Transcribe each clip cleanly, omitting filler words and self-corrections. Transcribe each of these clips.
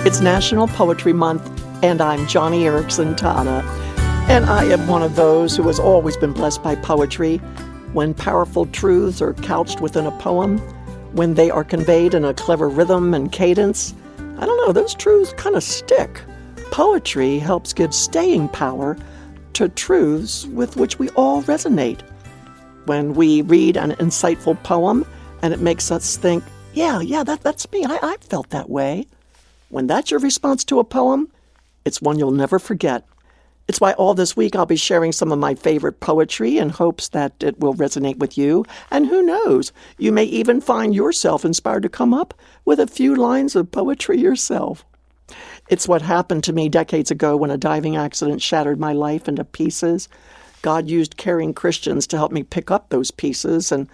It's National Poetry Month, and I'm Joni Eareckson Tada. And I am one of those who has always been blessed by poetry. When powerful truths are couched within a poem, when they are conveyed in a clever rhythm and cadence, I don't know, those truths kind of stick. Poetry helps give staying power to truths with which we all resonate. When we read an insightful poem and it makes us think, that's me, I felt that way. When that's your response to a poem, it's one you'll never forget. It's why all this week I'll be sharing some of my favorite poetry in hopes that it will resonate with you. And who knows, you may even find yourself inspired to come up with a few lines of poetry yourself. It's what happened to me decades ago when a diving accident shattered my life into pieces. God used caring Christians to help me pick up those pieces and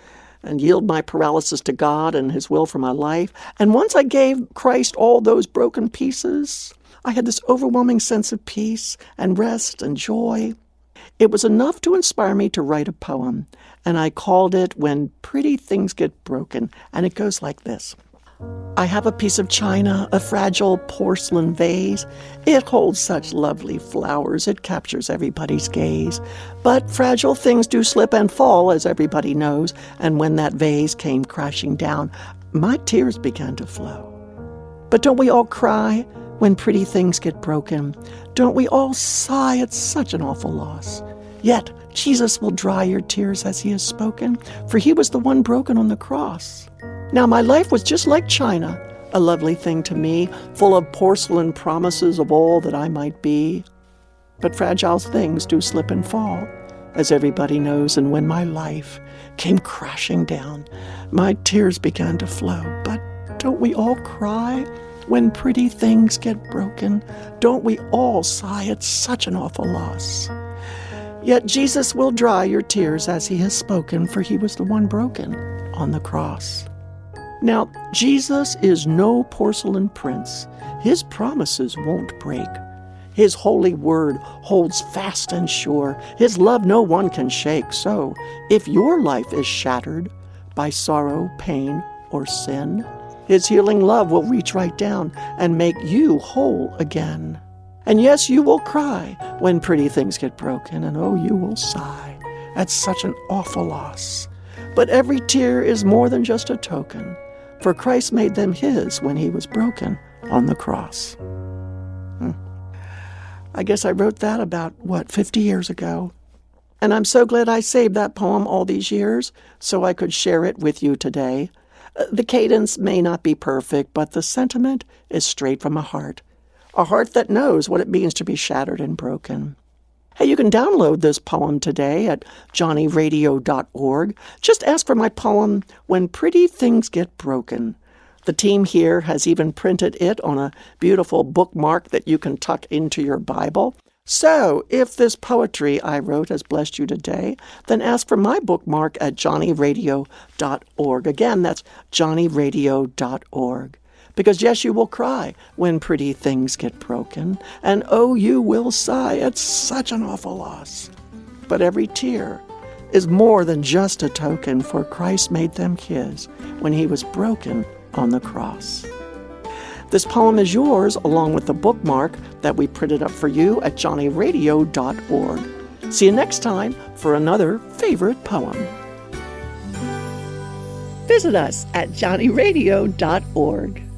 yield my paralysis to God and His will for my life. And once I gave Christ all those broken pieces, I had this overwhelming sense of peace and rest and joy. It was enough to inspire me to write a poem, and I called it When Pretty Things Get Broken, and it goes like this. I have a piece of china, a fragile porcelain vase. It holds such lovely flowers, it captures everybody's gaze. But fragile things do slip and fall, as everybody knows, and when that vase came crashing down, my tears began to flow. But don't we all cry when pretty things get broken? Don't we all sigh at such an awful loss? Yet Jesus will dry your tears as He has spoken, for He was the one broken on the cross. Now my life was just like china, a lovely thing to me, full of porcelain promises of all that I might be. But fragile things do slip and fall, as everybody knows, and when my life came crashing down, my tears began to flow. But don't we all cry when pretty things get broken? Don't we all sigh at such an awful loss? Yet Jesus will dry your tears as He has spoken, for He was the one broken on the cross. Now, Jesus is no porcelain prince. His promises won't break. His holy word holds fast and sure. His love no one can shake. So, if your life is shattered by sorrow, pain, or sin, His healing love will reach right down and make you whole again. And yes, you will cry when pretty things get broken, and oh, you will sigh at such an awful loss. But every tear is more than just a token, for Christ made them His when He was broken on the cross. I guess I wrote that about, 50 years ago. And I'm so glad I saved that poem all these years so I could share it with you today. The cadence may not be perfect, but the sentiment is straight from a heart that knows what it means to be shattered and broken. Hey, you can download this poem today at johnnyradio.org. Just ask for my poem, When Pretty Things Get Broken. The team here has even printed it on a beautiful bookmark that you can tuck into your Bible. So, if this poetry I wrote has blessed you today, then ask for my bookmark at johnnyradio.org. Again, that's johnnyradio.org. Because yes, you will cry when pretty things get broken, and oh, you will sigh at such an awful loss. But every tear is more than just a token, for Christ made them His when He was broken on the cross. This poem is yours, along with the bookmark that we printed up for you at johnnyradio.org. See you next time for another favorite poem. Visit us at johnnyradio.org.